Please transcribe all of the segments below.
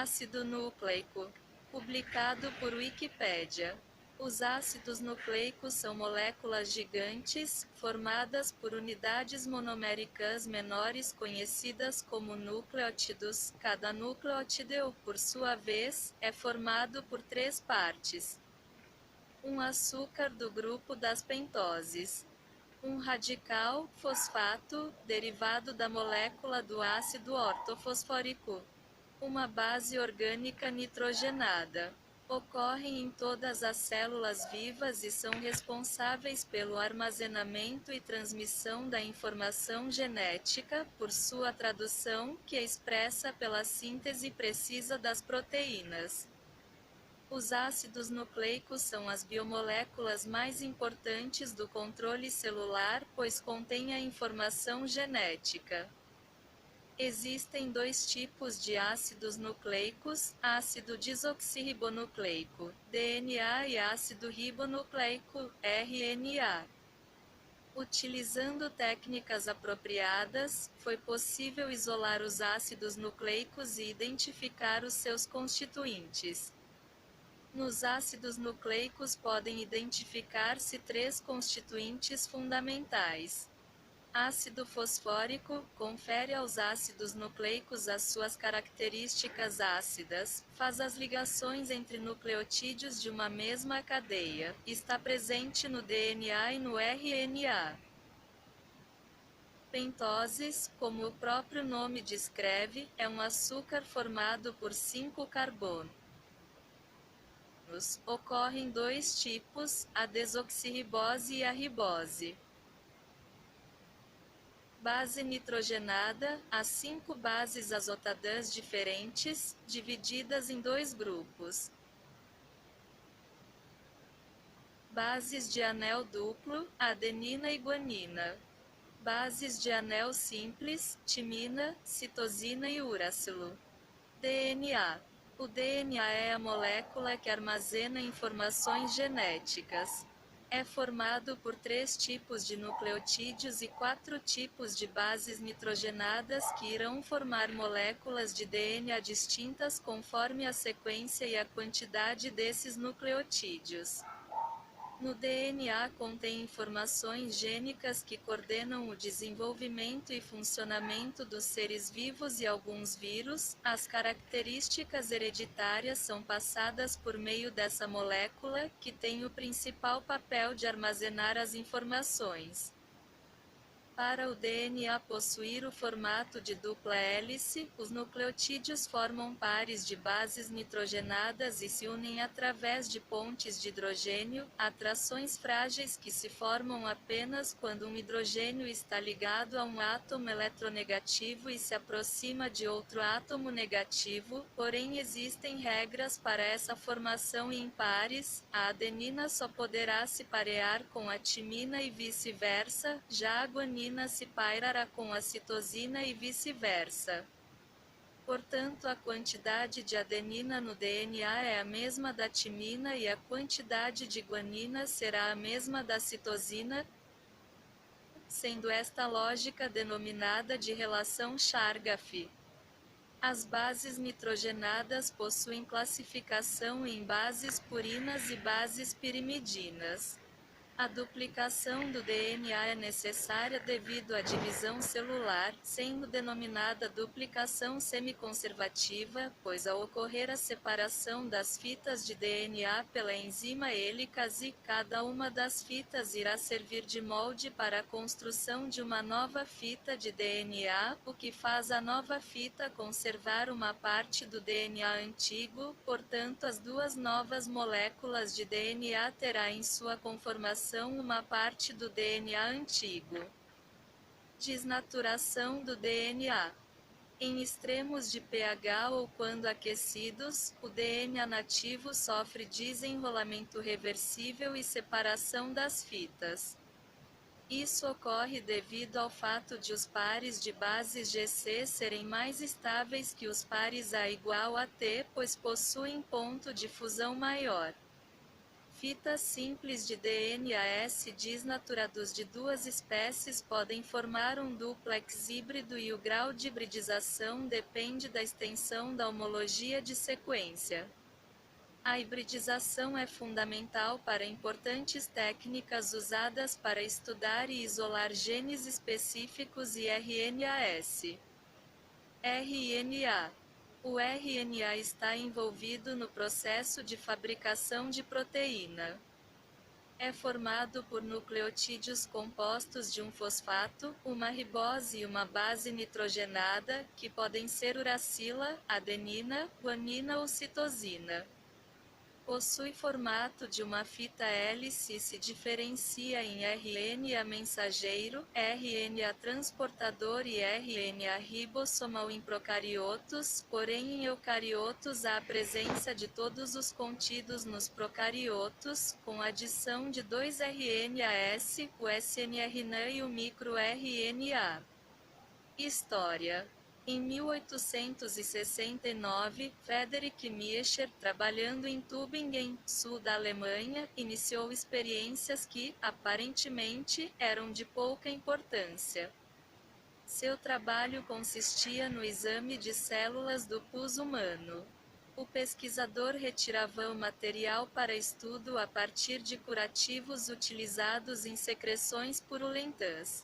Ácido nucleico. Publicado por Wikipédia. Os ácidos nucleicos são moléculas gigantes, formadas por unidades monoméricas menores conhecidas como nucleótidos. Cada nucleótido, por sua vez, é formado por 3 partes. Um açúcar do grupo das pentoses. Um radical, fosfato, derivado da molécula do ácido ortofosfórico. Uma base orgânica nitrogenada. Ocorrem em todas as células vivas e são responsáveis pelo armazenamento e transmissão da informação genética, por sua tradução, que é expressa pela síntese precisa das proteínas. Os ácidos nucleicos são as biomoléculas mais importantes do controle celular, pois contêm a informação genética. Existem 2 tipos de ácidos nucleicos, ácido desoxirribonucleico, DNA e ácido ribonucleico, RNA. Utilizando técnicas apropriadas, foi possível isolar os ácidos nucleicos e identificar os seus constituintes. Nos ácidos nucleicos podem identificar-se 3 constituintes fundamentais. Ácido fosfórico confere aos ácidos nucleicos as suas características ácidas, faz as ligações entre nucleotídeos de uma mesma cadeia, está presente no DNA e no RNA. Pentoses, como o próprio nome descreve, é um açúcar formado por 5 carbonos. Ocorrem 2 tipos, a desoxirribose e a ribose. Base nitrogenada, há 5 bases azotadas diferentes, divididas em 2 grupos. Bases de anel duplo, adenina e guanina. Bases de anel simples, timina, citosina e uracilo. DNA. O DNA é a molécula que armazena informações genéticas. É formado por 3 tipos de nucleotídeos e 4 tipos de bases nitrogenadas que irão formar moléculas de DNA distintas conforme a sequência e a quantidade desses nucleotídeos. No DNA contém informações gênicas que coordenam o desenvolvimento e funcionamento dos seres vivos e alguns vírus. As características hereditárias são passadas por meio dessa molécula, que tem o principal papel de armazenar as informações. Para o DNA possuir o formato de dupla hélice, os nucleotídeos formam pares de bases nitrogenadas e se unem através de pontes de hidrogênio, atrações frágeis que se formam apenas quando um hidrogênio está ligado a um átomo eletronegativo e se aproxima de outro átomo negativo, porém existem regras para essa formação em pares. A adenina só poderá se parear com a timina e vice-versa, já a guanina se pairará com a citosina e vice-versa. Portanto, a quantidade de adenina no DNA é a mesma da timina e a quantidade de guanina será a mesma da citosina, sendo esta lógica denominada de relação Chargaff. As bases nitrogenadas possuem classificação em bases purinas e bases pirimidinas. A duplicação do DNA é necessária devido à divisão celular, sendo denominada duplicação semiconservativa, pois ao ocorrer a separação das fitas de DNA pela enzima helicase, cada uma das fitas irá servir de molde para a construção de uma nova fita de DNA, o que faz a nova fita conservar uma parte do DNA antigo. Portanto, as 2 novas moléculas de DNA terá em sua conformação uma parte do DNA antigo. Desnaturação do DNA. Em extremos de pH ou quando aquecidos, o DNA nativo sofre desenrolamento reversível e separação das fitas. Isso ocorre devido ao fato de os pares de bases GC serem mais estáveis que os pares A igual a T, pois possuem ponto de fusão maior. Fitas simples de DNA-S desnaturados de duas espécies podem formar um dúplex híbrido e o grau de hibridização depende da extensão da homologia de sequência. A hibridização é fundamental para importantes técnicas usadas para estudar e isolar genes específicos e RNA-S. RNA. O RNA está envolvido no processo de fabricação de proteína. É formado por nucleotídeos compostos de um fosfato, uma ribose e uma base nitrogenada, que podem ser uracila, adenina, guanina ou citosina. Possui formato de uma fita hélice e se diferencia em RNA mensageiro, RNA transportador e RNA ribossomal em procariotos, porém em eucariotos há a presença de todos os contidos nos procariotos, com adição de dois RNAs, o snRNA e o microRNA. História. Em 1869, Friedrich Miescher, trabalhando em Tübingen, sul da Alemanha, iniciou experiências que, aparentemente, eram de pouca importância. Seu trabalho consistia no exame de células do pus humano. O pesquisador retirava o material para estudo a partir de curativos utilizados em secreções purulentas.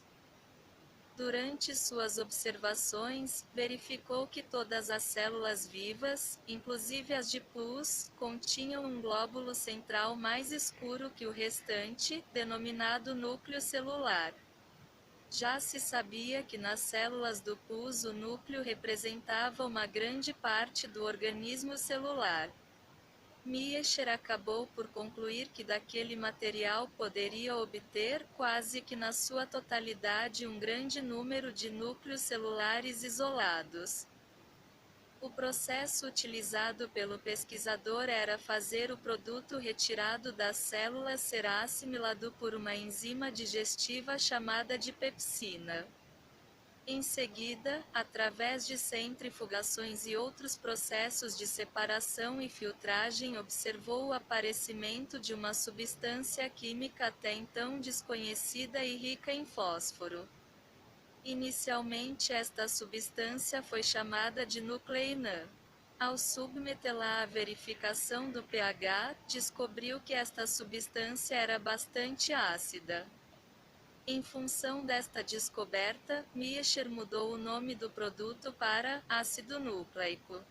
Durante suas observações, verificou que todas as células vivas, inclusive as de pus, continham um glóbulo central mais escuro que o restante, denominado núcleo celular. Já se sabia que nas células do pus o núcleo representava uma grande parte do organismo celular. Miescher acabou por concluir que daquele material poderia obter, quase que na sua totalidade, um grande número de núcleos celulares isolados. O processo utilizado pelo pesquisador era fazer o produto retirado das células ser assimilado por uma enzima digestiva chamada de pepsina. Em seguida, através de centrifugações e outros processos de separação e filtragem, observou o aparecimento de uma substância química até então desconhecida e rica em fósforo. Inicialmente esta substância foi chamada de nucleina. Ao submetê-la à verificação do pH, descobriu que esta substância era bastante ácida. Em função desta descoberta, Miescher mudou o nome do produto para ácido nucleico.